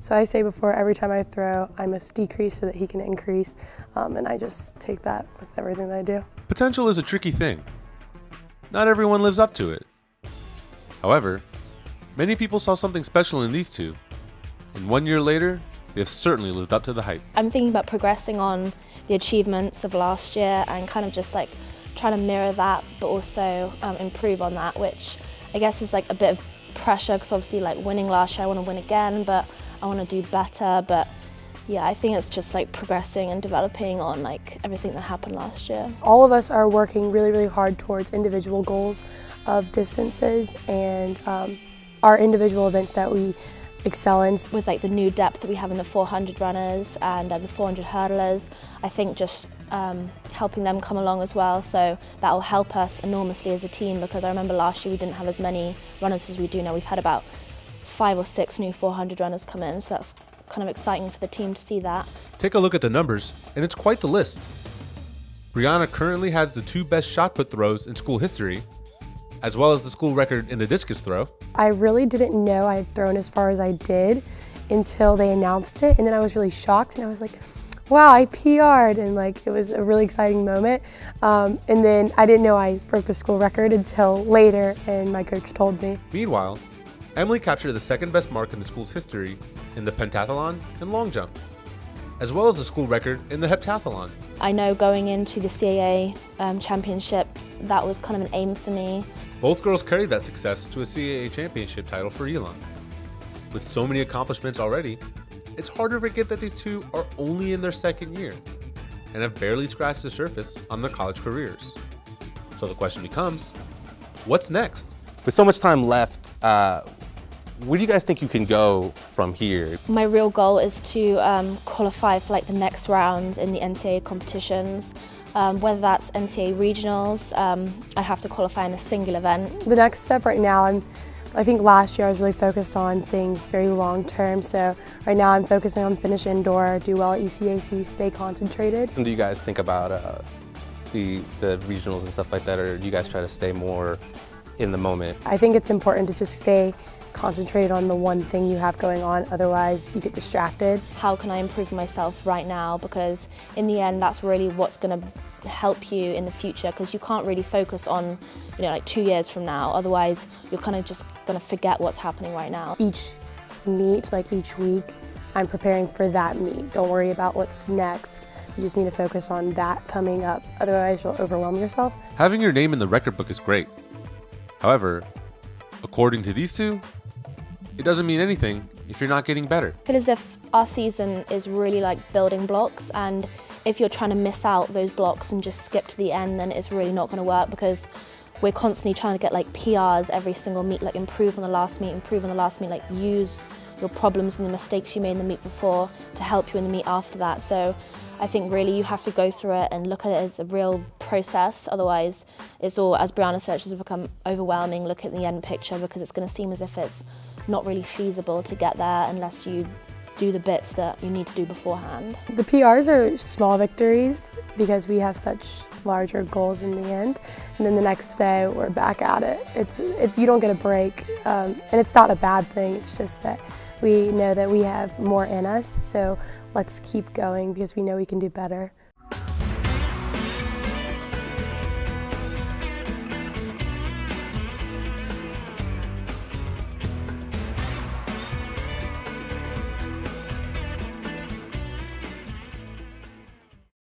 So I say before every time I throw, I must decrease so that he can increase, and I just take that with everything that I do. Potential is a tricky thing. Not everyone lives up to it. However, many people saw something special in these two, and 1 year later, they have certainly lived up to the hype. I'm thinking about progressing on the achievements of last year and kind of just like trying to mirror that, but also improve on that, which I guess is like a bit of pressure because obviously like winning last year, I want to win again, but I want to do better. But yeah, I think it's just like progressing and developing on like everything that happened last year. All of us are working really, really hard towards individual goals of distances and our individual events that we excel in. With like the new depth that we have in the 400 runners and the 400 hurdlers, I think just helping them come along as well, so that will help us enormously as a team, because I remember last year we didn't have as many runners as we do now. We've had about 5 or 6 new 400 runners come in, so that's kind of exciting for the team to see that. Take a look at the numbers, and it's quite the list. Brianna currently has the 2 best shot put throws in school history, as well as the school record in the discus throw. I really didn't know I had thrown as far as I did until they announced it, and then I was really shocked, and I was like, wow, I PR'd, and like it was a really exciting moment. And then I didn't know I broke the school record until later, and my coach told me. Meanwhile, Emily captured the 2nd best mark in the school's history in the pentathlon and long jump, as well as the school record in the heptathlon. I know going into the CAA championship, that was kind of an aim for me. Both girls carried that success to a CAA championship title for Elon. With so many accomplishments already, it's hard to forget that these two are only in their 2nd year and have barely scratched the surface on their college careers. So the question becomes, what's next? With so much time left, where do you guys think you can go from here? My real goal is to qualify for like the next round in the NCAA competitions. Whether that's NCAA regionals, I'd have to qualify in a single event. The next step right now, I think last year I was really focused on things very long term, so right now I'm focusing on finish indoor, do well at ECAC, stay concentrated. And do you guys think about the regionals and stuff like that, or do you guys try to stay more in the moment? I think it's important to just stay concentrated on the one thing you have going on, otherwise you get distracted. How can I improve myself right now? Because in the end, that's really what's going to help you in the future, because you can't really focus on, you know, like 2 years from now, otherwise you're kind of just going to forget what's happening right now. Each meet, like each week, I'm preparing for that meet. Don't worry about what's next. You just need to focus on that coming up, otherwise you'll overwhelm yourself. Having your name in the record book is great. However, according to these two, it doesn't mean anything if you're not getting better. I feel as if our season is really like building blocks, and if you're trying to miss out those blocks and just skip to the end, then it's really not going to work, because we're constantly trying to get like PRs every single meet, like improve on the last meet, like use your problems and the mistakes you made in the meet before to help you in the meet after that. So I think really you have to go through it and look at it as a real process, otherwise it's all, as Brianna said, it's just become overwhelming. Look at the end picture, because it's going to seem as if it's not really feasible to get there unless you do the bits that you need to do beforehand. The PRs are small victories because we have such larger goals in the end, and then the next day we're back at it. It's you don't get a break, and it's not a bad thing, it's just that we know that we have more in us, so let's keep going because we know we can do better.